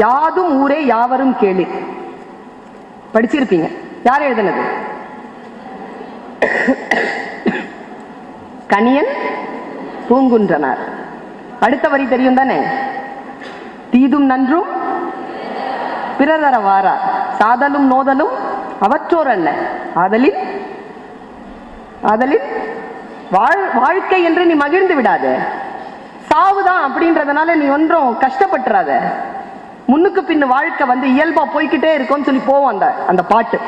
யாதும் ஊரே யாவரும் கேளு. படிச்சிருப்பீங்க. யார் எழுதுனது? கணியன் பூங்குன்றனார். அடுத்த வரி தெரியும் தானே? தீதும் நன்றும் பிறதர வாரார், சாதலும் நோதலும் அவற்றோர் அல்ல, ஆதலில் ஆதலில் வாழ்க்கை என்று நீ மகிழ்ந்து விடாத. சாவுதான் அப்படின்றதுனால நீ ஒன்றும் கஷ்டப்பட்டுறாத. முன்னுக்கு பின்னு வாழ்க்கை இயல்பா போய்கிட்டே இருக்கும்னு சொல்லி போவோம். அந்த பாட்டு,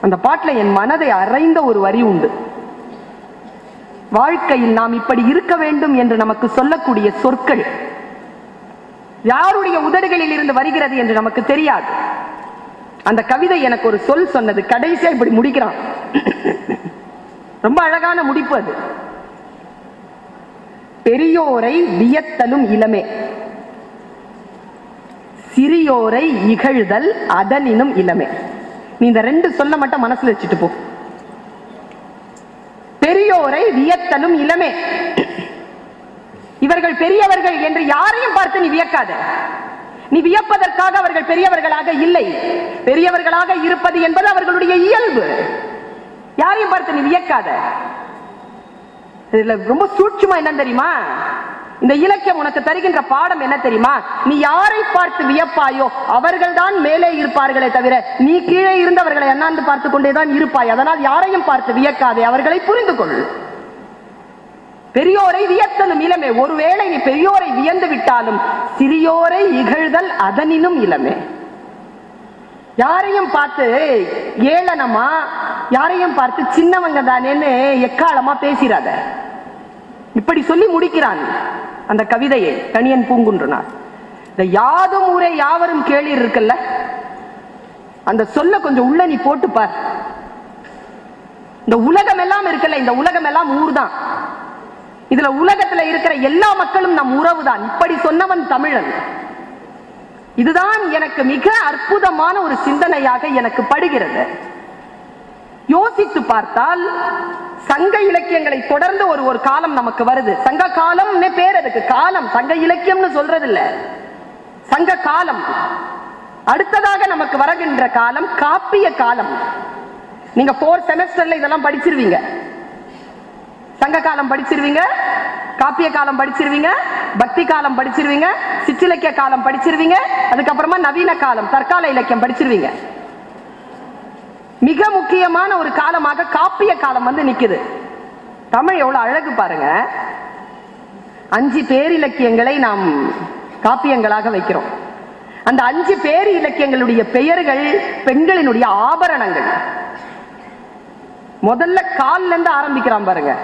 அந்த பாட்டுல என் மனதை அறைந்த ஒரு வரி உண்டு. வாழ்க்கையில் நாம் இப்படி இருக்க வேண்டும் என்று நமக்கு சொல்லக்கூடிய சொற்கள் யாருடைய உதடுகளில் இருந்து வருகிறது என்று நமக்கு தெரியாது. அந்த கவிதை எனக்கு ஒரு சொல் சொன்னது. கடைசியா இப்படி முடிக்கிறான். ரொம்ப அழகான முடிப்பு அது. பெரியோரை வியத்தலும் இளமே, சிறியோரை இகழ்தல் அதனினும் இளமே. நீ இந்த ரெண்டு சொல்ல மட்டும் மனசுல வச்சுட்டு போ. பெரியோரை வியத்தலும் இளமே. இவர்கள் பெரியவர்கள் என்று யாரையும் பார்த்து நீ வியக்காத. நீ வியப்பதற்காக அவர்கள் பெரியவர்களாக இல்லை. பெரியவர்களாக இருப்பது என்பது அவர்களுடைய இயல்பு. யாரையும் பார்த்து நீ வியக்காத. இதுல ரொம்ப சூட்சுமா என்ன தெரியுமா? இந்த இலக்கியம் உனக்கு தருகின்ற பாடம் என்ன தெரியுமா? நீ யாரை பார்த்து வியப்பாயோ அவர்கள் தான் மேலே இருப்பார்களே தவிர நீ கீழே இருந்து அவர்களை அண்ணாந்து பார்த்து கொண்டேதான் இருப்பாய். அதனால் யாரையும் பார்த்து வியக்காதே, அவர்களை புரிந்து கொள். பெரியோரை வியத்தலும் இளமே. ஒருவேளை நீ பெரியோரை வியந்து விட்டாலும் சிறியோரை இகழ்தல் அதனினும் இளமே. யாரையும் பார்த்து ஏளனமா, யாரையும் பார்த்து சின்னவங்க தானேன்னு எக்காலமா பேசிராத. இப்படி சொல்லி முடிக்கிறான் அந்த கவிதையை கணியன் பூங்குன்றனார். இந்த யாதும் ஊரே யாவரும் கேளு இருக்குல்ல, அந்த சொல்ல கொஞ்சம் உள்ள நீ போட்டு பார். இந்த உலகம் எல்லாம் இருக்குல்ல, இந்த உலகம் எல்லாம் ஊர்தான். இதுல உலகத்துல இருக்கிற எல்லா மக்களும் நம் உறவுதான். இப்படி சொன்னவன் தமிழன். இதுதான் எனக்கு மிக அற்புதமான ஒரு சிந்தனையாக எனக்கு படுகிறது. யோசித்து பார்த்தால் சங்க இலக்கியங்களை தொடர்ந்து ஒரு காலம் நமக்கு வருது. சங்க காலம் பேர் அதுக்கு. காலம் சங்க இலக்கியம்னு சொல்றது இல்ல, சங்க காலம். அடுத்ததாக நமக்கு வருகின்ற காலம் காப்பிய காலம். நீங்க 4 செமஸ்டர்ல இதெல்லாம் படிச்சிருவீங்க. சங்க காலம் படிச்சிருவீங்க, காப்பிய காலம் படிச்சிருவீங்க, பக்தி காலம் படிச்சிருவீங்க, சிற்றிலக்கிய காலம் படிச்சிருவீங்க, அதுக்கப்புறமா நவீன காலம் தற்கால இலக்கியம் படிச்சிருவீங்க. மிக முக்கியமான ஒரு காலமாக காப்பிய காலம் நிக்குது. தமிழ் எவ்வளவு அழகு பாருங்க. 5 பேரிலக்கியங்களை நாம் காப்பியங்களாக வைக்கிறோம். அந்த 5 பேர் இலக்கியங்களுடைய பெயர்கள் பெண்களினுடைய ஆபரணங்கள். முதல்ல கால்ல இருந்து ஆரம்பிக்கிறான் பாருங்க.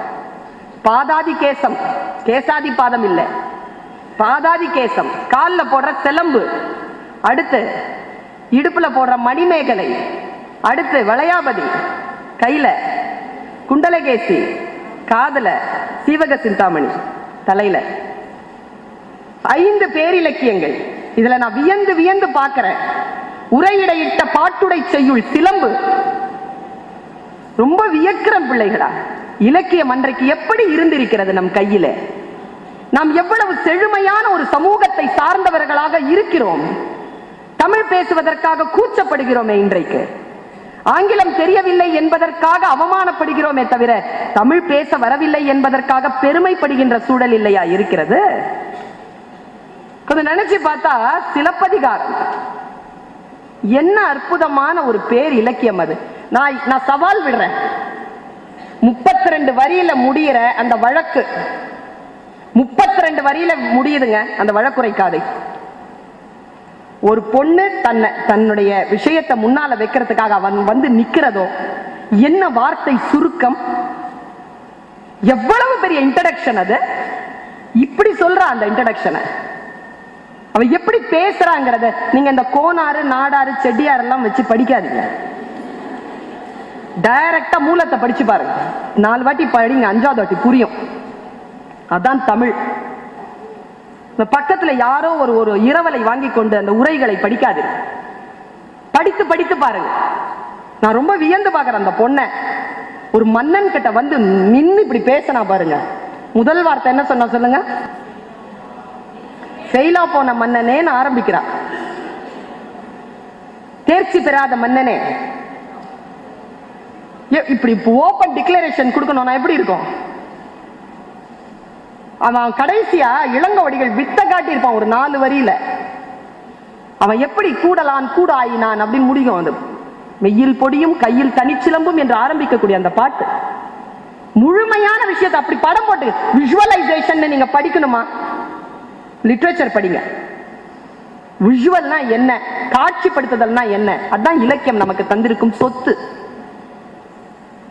பாதாதி கேசம், கேசாதி பாதம் இல்ல, பாதாதி கேசம். கால்ல போடுற செலம்பு, அடுத்து இடுப்புல போடுற மணிமேகலை, அடுத்து வளையாபதி, கையில குண்டலகேசி, காதல சீவக சிந்தாமணி, தலையில 5 பேரிலக்கியங்கள். இதுல நான் வியந்து வியந்து பார்க்கிறேன். உரையிடையிட்ட பாட்டுடை செய்யுள் சிலம்பு. ரொம்ப வியக்கிற பிள்ளைகளா. இலக்கியம் அன்றைக்கு எப்படி இருந்திருக்கிறது நம் கையில. நாம் எவ்வளவு செழுமையான ஒரு சமூகத்தை சார்ந்தவர்களாக இருக்கிறோம். தமிழ் பேசுவதற்காக கூச்சப்படுகிறோமே இன்றைக்கு. ஆங்கிலம் தெரியவில்லை என்பதற்காக அவமானப்படுகிறோமே தவிர தமிழ் பேச வரவில்லை என்பதற்காக பெருமைப்படுகின்ற சூழல் இல்லையா இருக்கிறது? கொஞ்சம் நினைச்சு பார்த்தா சிலப்பதிகாரம் என்ன அற்புதமான ஒரு பேர் இலக்கியம் அது. நான் சவால் விடுறேன். 32 வரியில முடிகிற அந்த வழக்கு, 32 வரியில முடியுதுங்க அந்த வழக்குரை காதை. ஒரு பொண்ணு தன்னுடைய விஷயத்தை முன்னால வைக்கிறதுக்காக அவன் நிக்கிறதோ என்ன வார்த்தை சுருக்கம், எவ்வளவு பெரிய இன்ட்ரோடக்ஷன் அது. இப்படி சொல்றா அந்த இன்ட்ரோடக்ஷனை. அவ எப்படி பேசுறாங்கிறத நீங்க இந்த கோனாறு நாடாறு செட்டியார் எல்லாம் வச்சு படிக்காதீங்க. டைரக்டா மூலத்தை படிச்சு பாருங்க. 4 வாட்டி படிங்க, 5வது வாட்டி புரியும். அதான் தமிழ். இந்த பக்கத்துல யாரோ ஒரு இரவலை வாங்கி கொண்டு அந்த உரைகளை படிக்காது, படித்து படித்து பாருங்க. நான் ரொம்ப வியந்து பாக்குறேன் அந்த பொண்ணை. ஒரு மன்னன் கிட்ட நின்னு இப்படி பேசினா பாருங்க. முதல் வார்த்தை என்ன சொன்னா சொல்லுங்க? செயலா போன மன்னனேன்னு ஆரம்பிக்கிறான். தேர்ச்சி பெறாத மன்னனே, இப்படி ஓபன் டிக்ளரேஷன் கொடுக்கணும் எப்படி இருக்கும்? அவன் கடைசியா இளங்கோவடிகள் வித்த காட்டியிருப்பான் ஒரு 4 வரியில. அவன் எப்படி கூடலான் கூட ஆயினான் அப்படின்னு முடியும். அது மெய்யில் பொடியும் கையில் தனிச்சிலம்பும் என்று ஆரம்பிக்கக்கூடிய அந்த பாட்டு முழுமையான விஷயத்தை அப்படி படம் போட்டு விஷுவலைசேஷன் நீங்க படிக்கணுமா? லிட்ரேச்சர் படிங்க. விஷுவல்னா என்ன, காட்சிப்படுத்துதல்னா என்ன, அதான் இலக்கியம் நமக்கு தந்திருக்கும் சொத்து.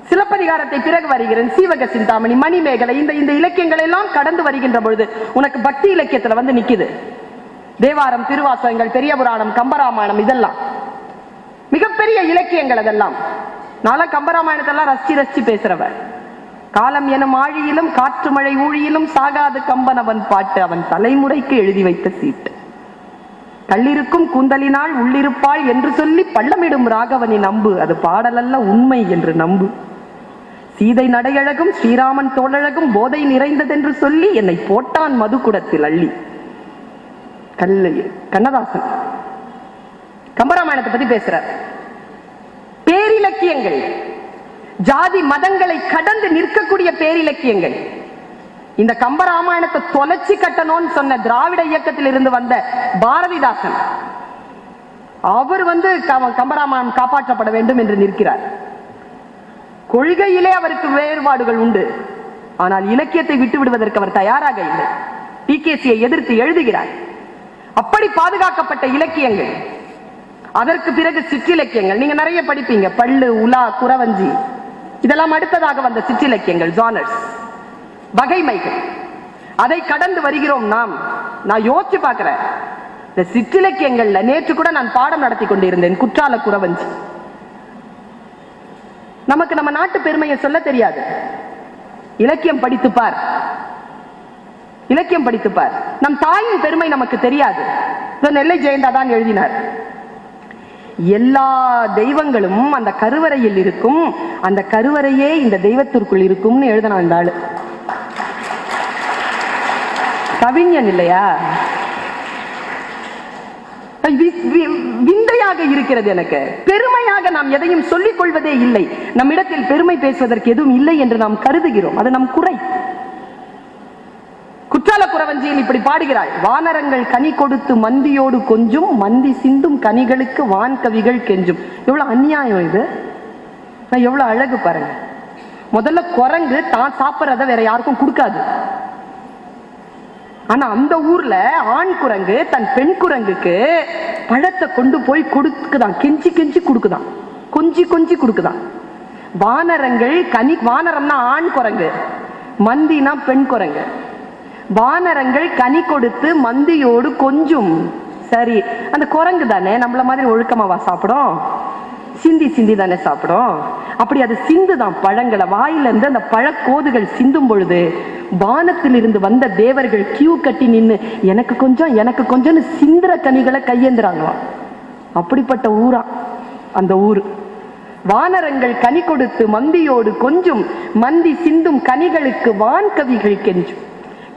சிலப்பதிகாரத்தை பிறகு வருகிறேன், சீவக சிந்தாமணி, மணிமேகலை, இந்த இலக்கியங்கள் எல்லாம் கடந்து வருகின்ற பொழுது உனக்கு பக்தி இலக்கியத்துல வந்து நிக்குது. தேவாரம், திருவாசகங்கள், பெரிய புராணம், கம்பராமாயணம், இதெல்லாம் மிகப்பெரிய இலக்கியங்கள். அதெல்லாம் நாளா கம்பராமாயணத்தெல்லாம் ரசிச்சு பேசுறவ. காலம் எனும் ஆழியிலும் காற்று மழை ஊழியிலும் சாகாது கம்பன் அவன் பாட்டு, அவன் தலைமுறைக்கு எழுதி வைத்த சீட்டு. கள்ளிருக்கும் கூந்தலினால் உள்ளிருப்பாள் என்று சொல்லி பள்ளமிடும் ராகவனை நம்பு, அது பாடலல்ல உண்மை என்று நம்பு. சீதை நடையழகும் ஸ்ரீராமன் தோழழகும் போதை நிறைந்ததென்று சொல்லி என்னை போட்டான் மதுக்குடத்தில் அள்ளி. கண்ணதாசன் கம்பராமாயணத்தை பத்தி பேசுறார். பேரிலக்கியங்கள், ஜாதி மதங்களை கடந்து நிற்கக்கூடிய பேரிலக்கியங்கள். இந்த கம்பராமாயணத்தை தொலைச்சி கட்டணும்னு சொன்ன திராவிட இயக்கத்தில் இருந்து வந்த பாரதிதாசன், அவர் கம்பராமாயணம் காப்பாற்றப்பட வேண்டும் என்று நிற்கிறார். கொள்கையிலே அவருக்கு வேறுபாடுகள் உண்டு, ஆனால் இலக்கியத்தை விட்டு விடுவதற்கு அவர் தயாராக இல்லை. பிகேசியை எதிர்த்து எழுதுகிறார். அப்படி பாதுகாக்கப்பட்ட இலக்கியங்கள். அதற்கு பிறகு சிற்றிலக்கியங்கள் நீங்க நிறைய படிப்பீங்க. பள்ளு, உலா, குறவஞ்சி, இதெல்லாம் அடுத்ததாக வந்த சிற்றிலக்கியங்கள், ஜானர்ஸ், வகைமைகள். அதை கடந்து வருகிறோம் நாம். நான் யோசிச்சு பார்க்கிறேன், இந்த சிற்றிலக்கியங்கள்ல நேற்று கூட நான் பாடம் நடத்தி கொண்டிருந்தேன். குற்றால குறவஞ்சி. நமக்கு நம்ம நாட்டு பெருமையை சொல்ல தெரியாது. இலக்கியம் படித்துப்பார், இலக்கியம் படித்துப்பார். நம் தாயின் பெருமை நமக்கு தெரியாது. நெல்லை ஜெயந்தா தான் எழுதினார், எல்லா தெய்வங்களும் அந்த கருவறையில் இருக்கும், அந்த கருவறையே இந்த தெய்வத்திற்குள் இருக்கும்னு எழுதினான் இந்த ஆளு. கவிஞன் இல்லையா? விந்தையாக இருக்கிறது எனக்கு. பெருமையாக நாம் எதையும் சொல்லிக் கொள்வதே இல்லை. நம்மிடத்தில் பெருமை பேசுவதற்கு எதுவும் இல்லை என்று நாம் கருதுகிறோம். அது நம் குறை. குற்றால குறவஞ்சியில் இப்படி பாடுகிறாள். வானரங்கள் கனி கொடுத்து மந்தியோடு கொஞ்சும், மந்தி சிந்தும் கனிகளுக்கு வான் கவிகள் கெஞ்சும். எவ்வளவு அநியாயம் இது! எவ்வளவு அழகு பாருங்க. முதல்ல குரங்கு தான் சாப்பிட்றத வேற யாருக்கும் கொடுக்காது. ஆனா அந்த ஊர்ல ஆண் குரங்கு தன் பெண் குரங்குக்கு பழத்தை கொண்டு போய் கொடுக்குதான், கெஞ்சி கெஞ்சி கொடுக்குதான், கொஞ்சி கொஞ்சி கொடுக்குதான். வானரங்கள் கனி, வானரம்னா ஆண் குரங்கு, மந்தினா பெண் குரங்கு. வானரங்கள் கனி கொடுத்து மந்தியோடு கொஞ்சும். சரி, அந்த குரங்கு தானே நம்மள மாதிரி ஒழுக்கமாவா சாப்பிடும்? சிந்தி சிந்தி தானே சாப்பிடும். அப்படி அது சிந்துதான் பழங்களை. வாயில இருந்து அந்த பழக்கோதுகள் சிந்தும் பொழுது வானத்தில் இருந்து வந்த தேவர்கள் கியூ கட்டி நின்று எனக்கு கொஞ்சம் எனக்கு கொஞ்சம் சிந்திர கனிகளை கையேந்துறாங்களாம். அப்படிப்பட்ட ஊரா அந்த ஊர். வானரங்கள் கனி கொடுத்து மந்தியோடு கொஞ்சும், மந்தி சிந்தும் கனிகளுக்கு வான் கவிகள் கெஞ்சும்.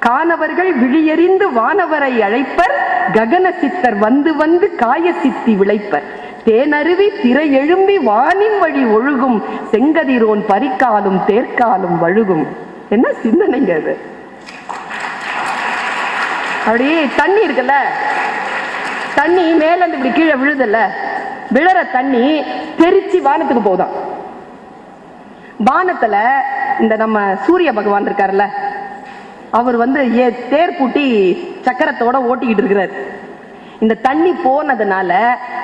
காணவர்கள் விழியறிந்து வானவரை அழைப்பர், ககன சித்தர் வந்து வந்து காய சித்தி விளைப்பர். தேனருவி திரை எழும்பி வானின் வழி ஒழுகும், செங்கதிரோன் பரிக்காலும் தேர்க்காலும் வழுகும். என்ன சிந்தனைங்க அது! அப்படியே தண்ணி இருக்குல்ல, தண்ணி மேல இருந்து இப்படி கீழே விழுதுல்ல, விழற தண்ணி தெரிச்சு வானத்துக்கு போகுதான். வானத்துல இந்த நம்ம சூரிய பகவான் இருக்காருல்ல, அவர் தேர் பூட்டி சக்கரத்தோட ஓட்டிக்கிட்டு இருக்கிறார். இந்த தண்ணி போனதுனால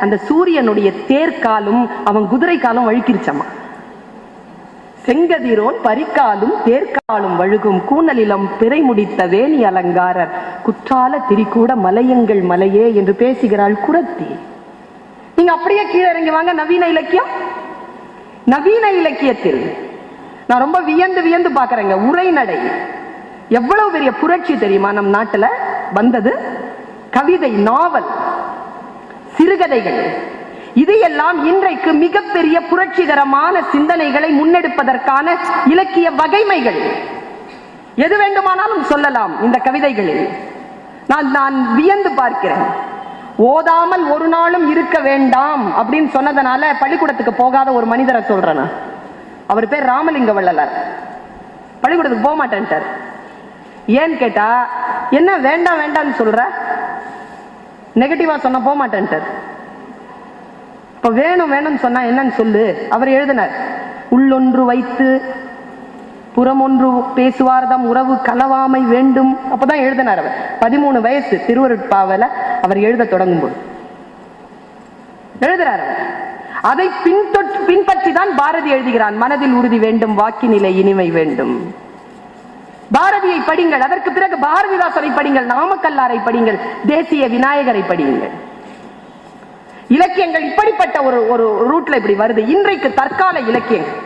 அந்த சூரியனுடைய தேர்காலும் அவன் குதிரை காலும் வழுக்கிருச்சம்மா. செங்கதிரோன் பரிக்காலும் தேர்காலும் வழுகும், கூனலிலம் பிறை முடித்த வேணி அலங்காரர், குற்றால திரிகூட மலையங்கள் மலையே என்று பேசுகிறாள் குறத்தி. நீங்க அப்படியே கீழே இறங்கி வாங்க. நவீன இலக்கியம், நவீன இலக்கியத்தில் நான் ரொம்ப வியந்து வியந்து பாக்குறேங்க. உரைநடை எவ்வளவு பெரிய புரட்சி தெரியுமா நம் நாட்டுல வந்தது. கவிதை, நாவல், சிறுகதைகள், இதையெல்லாம் இன்றைக்கு மிகப்பெரிய புரட்சிகரமான சிந்தனைகளை முன்னெடுப்பதற்கான இலக்கிய வகைமைகள். எது வேண்டுமானாலும் சொல்லலாம் இந்த கவிதைகளில். நான் வியந்து பார்க்கிறேன். ஓதாமல் ஒரு நாளும் இருக்க வேண்டாம் அப்படின்னு சொன்னதனால பள்ளிக்கூடத்துக்கு போகாத ஒரு மனிதரை சொல்றேன். அவர் பேர் ராமலிங்க வள்ளலார். பள்ளிக்கூடத்துக்கு போக மாட்டேன்ட்டார். ஏன்னு கேட்டா, என்ன வேண்டாம் வேண்டாம்னு சொல்ற, நெகட்டிவா சொன்ன போக மாட்டேன்ட்டார். இப்ப வேணும் வேணும்னு சொன்னா என்னன்னு சொல்லு. அவர் எழுதினார், உள்ளொன்று வைத்து புறமொன்று பேசுவார்தம் உறவு கலவாமை வேண்டும். அப்பதான் எழுதினார். அவர் 13 வயசு திருவருட்பாவல அவர் எழுத தொடங்கும் போது எழுதுறார். அதை பின்பற்றி தான் பாரதி எழுதுகிறான். மனதில் உறுதி வேண்டும், வாக்கினிலை இனிமை வேண்டும். பாரதியை படிங்கள், அதற்கு பிறகு பாரதிதாசனை படிங்கள், நாமக்கல்லாரை படிங்கள், தேசிய விநாயகரை படியுங்கள். இலக்கியங்கள் இப்படிப்பட்ட ஒரு ரூட்ல இப்படி வருது. இன்றைக்கு தற்கால இலக்கியங்கள்.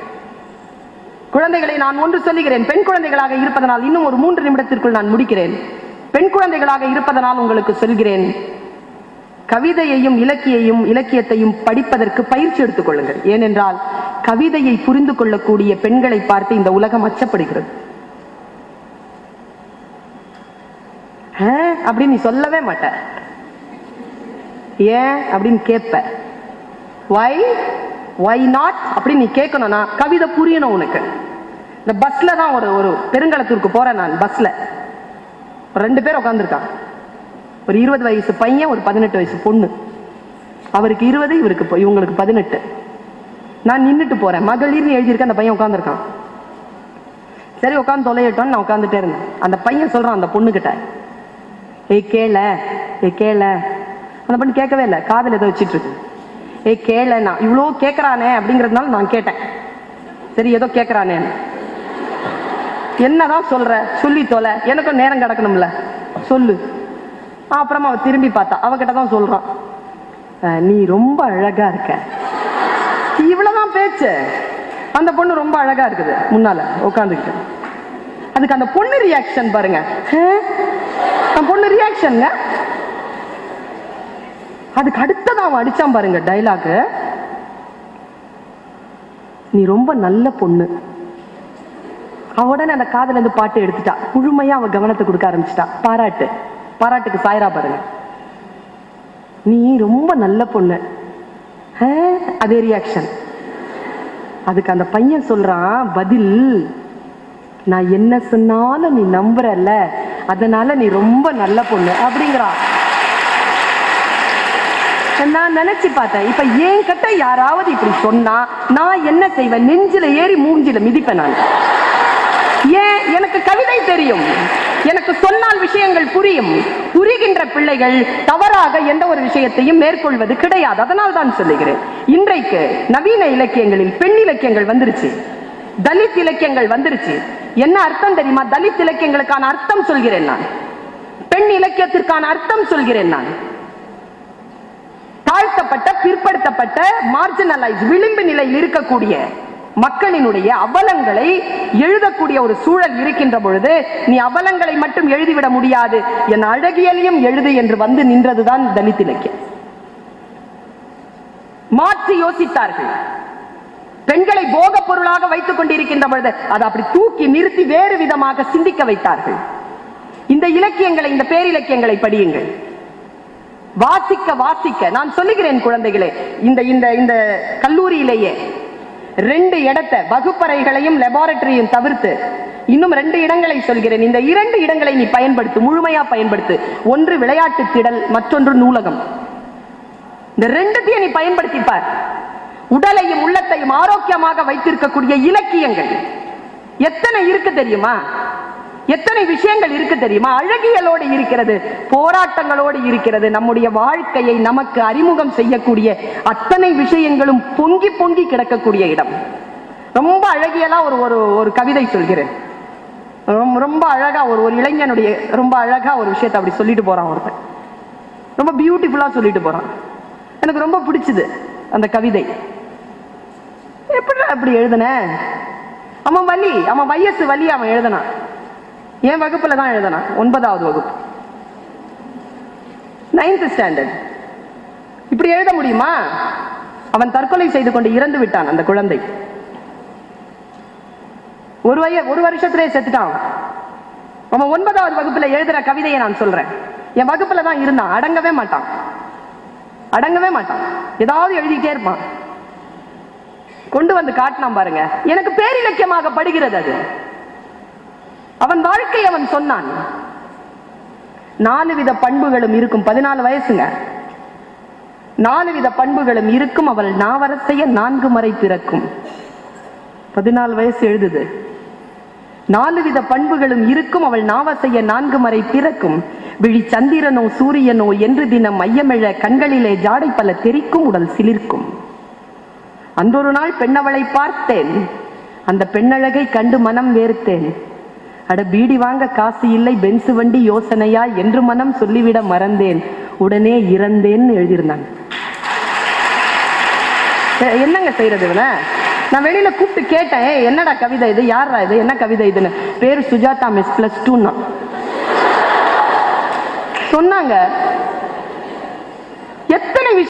குழந்தைகளை நான் ஒன்று சொல்லுகிறேன், பெண் குழந்தைகளாக இருப்பதனால், இன்னும் ஒரு 3 நிமிடத்திற்குள் நான் முடிக்கிறேன். பெண் குழந்தைகளாக இருப்பதனால் உங்களுக்கு சொல்கிறேன், கவிதையையும் இலக்கியத்தையும் படிப்பதற்கு பயிற்சி எடுத்துக் கொள்ளுங்கள். ஏனென்றால் கவிதையை புரிந்து கொள்ளக்கூடிய பெண்களை பார்த்து இந்த உலகம் அச்சப்படுகிறது. அப்படின்னு நீ சொல்லவே மாட்ட. ஏன் அப்படின்னு கேட்ப. why not அப்படின்னு நீ கேட்கணும்னா கவிதை புரியணும் உனக்கு. இந்த பஸ்ல தான் ஒரு பெருங்களத்தூருக்கு போறேன் நான். பஸ்ல 2 பேர் உட்காந்துருக்காங்க. ஒரு 20 வயசு பையன், ஒரு 18 வயசு பொண்ணு. அவருக்கு 20, இவங்களுக்கு 18. நான் நின்றுட்டு போறேன். மகளிர்னு எழுதியிருக்க, அந்த பையன் உட்காந்துருக்கான். சரி உட்காந்து தொலையட்டோன்னு நான் உட்காந்துட்டே இருந்தேன். அந்த பையன் சொல்றான் அந்த பொண்ணு கிட்ட, கேள. அந்த பொண்ணு கேட்கவே இல்லை, காதல் ஏதோ வச்சிட்டு இருக்கு. கேள, நான் இவ்வளோ கேட்கறானே அப்படிங்கிறதுனால நான் கேட்டேன். சரி ஏதோ கேட்கறானே, என்னதான் சொல்ற, சொல்லி தொலை, எனக்கும் நேரம் கிடக்கணும்ல, சொல்லு. அப்புறமா அவ திரும்பி பார்த்தா, அவகிட்ட தான் சொல்றான், நீ ரொம்ப அழகா இருக்க. இவ்வளவுதான் பேச்சு. அந்த பொண்ணு ரொம்ப அழகா இருக்குது முன்னால உட்காந்துக்கிட்டு. அதுக்கு அந்த பொண்ணு ரியாக்ஷன் பாருங்க. அந்த பொண்ணு ரியாக்ஷன். அதுக்கு அடுத்ததான் அவன் அடிச்சான் பாருங்க டைலாக், நீ ரொம்ப நல்ல பொண்ணு. அவடனே அந்த காதல இருந்து பாட்டு எடுத்துட்டா. முழுமையா அவ கவனத்தை கொடுக்க ஆரம்பிச்சிட்டா. பாராட்டுக்கு சாயரா பாருங்க, நீ ரொம்ப நல்ல பொண்ணு. அதே ரியாக்ஷன். அதுக்கு அந்த பையன் சொல்றான் பதில், நான் என்ன சொன்னாலும் நீ நம்புறல்ல, அதனால நீ ரொம்ப நல்ல பொண்ணு அப்படிங்கிறான். நான் நினைச்சு பார்த்தேன், இப்ப என் கிட்ட யாராவது இப்படி சொன்னா நான் என்ன செய்வேன்? நெஞ்சில ஏறி மூஞ்சில மிதிப்பேன் நான். ஏன்? எனக்கு கவிதை தெரியும், எனக்கு சொன்னால் விஷயங்கள் புரியும். புரிகின்ற பிள்ளைகள் தவறாக எந்த ஒரு விஷயத்தையும் மேற்கொள்வது கிடையாது. அதனால் தான் சொல்லுகிறேன், இன்றைக்கு நவீன இலக்கியங்களில் பெண் இலக்கியங்கள் வந்துருச்சு, தலித் இலக்கியங்கள் வந்துருச்சு. என்ன அர்த்தம் தெரியுமா? தலித் இலக்கியங்களுக்கான அர்த்தம் சொல்கிறேன் நான், பெண் இலக்கியத்திற்கான அர்த்தம் சொல்கிறேன் நான். தாழ்த்தப்பட்ட, பிற்படுத்தப்பட்ட, மார்ஜினலைஸ், விளிம்பு நிலையில் இருக்கக்கூடிய மக்களினுடைய அவலங்களை எழுதக்கூடிய ஒரு சூழல் இருக்கின்ற பொழுது, நீ அவலங்களை மட்டும் எழுதிவிட முடியாது, என் அழகியலையும் எழுது என்று வந்து நின்றதுதான் தலித் இலக்கியம். மாற்றி யோசித்தார்கள். பெண்களை போக பொருளாக வைத்துக் கொண்டிருக்கின்ற பொழுது அதை அப்படி தூக்கி நிறுத்தி வேறு விதமாக சிந்திக்க வைத்தார்கள். இந்த இலக்கியங்களை, இந்த பேரிலக்கியங்களை படியுங்கள். வாசிக்க நான் சொல்லுகிறேன் குழந்தைகளே, இந்த கல்லூரியிலேயே 2 இடத்தை, வகுப்பறைகளையும் லெபார்டரியும் தவிர்த்து இன்னும் 2 இடங்களை சொல்கிறேன். இந்த 2 இடங்களை நீ பயன்படுத்து, முழுமையா பயன்படுத்து. ஒன்று விளையாட்டு திடல், மற்றொன்று நூலகம். இந்த 2த்தையும் நீ பயன்படுத்திப்பார். உடலையும் உள்ளத்தையும் ஆரோக்கியமாக வைத்திருக்கக்கூடிய இலக்கியங்கள் எத்தனை இருக்கு தெரியுமா? எத்தனை விஷயங்கள் இருக்கு தெரியுமா? அழகியலோடு இருக்கிறது, போராட்டங்களோடு இருக்கிறது. நம்முடைய வாழ்க்கையை நமக்கு அறிமுகம் செய்யக்கூடிய அத்தனை விஷயங்களும் பொங்கி பொங்கி கிடக்கக்கூடிய இடம். ரொம்ப அழகியலா ஒரு கவிதை சொல்கிறேன். ரொம்ப அழகா ஒரு இளைஞனுடைய ரொம்ப அழகா ஒரு விஷயத்தை அப்படி சொல்லிட்டு போறான் ஒருத்தன். ரொம்ப பியூட்டிஃபுல்லா சொல்லிட்டு போறான். எனக்கு ரொம்ப பிடிச்சது அந்த கவிதை. எப்படி அப்படி எழுதுன? அவன் வயசு வலி அவன் எழுதினான். என் வகுப்புல தான் எழுதினான், 9வது வகுப்பு, 9th ஸ்டாண்டர்ட். இப்படி எழுத முடியுமா? அவன் தற்கொலை செய்து கொண்டு இறந்து விட்டான். அந்த குழந்தை ஒரு வருஷத்திலே செத்துட்டான். அவன் 9வது வகுப்புல எழுதுற கவிதையை நான் சொல்றேன். என் வகுப்புல தான் இருந்தான், அடங்கவே மாட்டான். அடங்கவே மாட்டான், ஏதாவது எழுதிட்டே இருப்பான். கொண்டு வந்து காட்டினான் பாருங்க, எனக்கு பேரிலக்கியமாக படுகிறது அது. அவன் வாழ்க்கை அவன் சொன்னான். 4 வித பண்புகளும் இருக்கும். 14 வயசுங்க. 4 வித பண்புகளும் இருக்கும். அவள் நாவரசைய 4 முறை பிறக்கும். 14 வயசு எழுதுது. 4 வித பண்புகளும் இருக்கும். அவள் நாவசைய 4 முறை பிறக்கும். விழி சந்திரனோ சூரியனோ என்று தினம் மையமெழ கண்களிலே ஜாடை பல தெரிக்கும், உடல் சிலிர்க்கும். அன்றொரு நாள் பெண்ணவளை பார்த்தேன், அந்த பெண்ணழகை கண்டு மனம் வேர்த்தேன். அட பீடி வாங்க காசு இல்லை, பென்சு வண்டி யோசனையா என்று மனம் சொல்லிவிட மறந்தேன், உடனே இறந்தேன்னு எழுதியிருந்தாங்க. என்னங்க செய்யறது இவன? நான் வெளியில கூப்பிட்டு கேட்டேன், என்னடா கவிதை இது, யாரா இது, என்ன கவிதை இதுன்னு. பேரு சுஜாதா மிஸ் +2 சொன்னாங்க.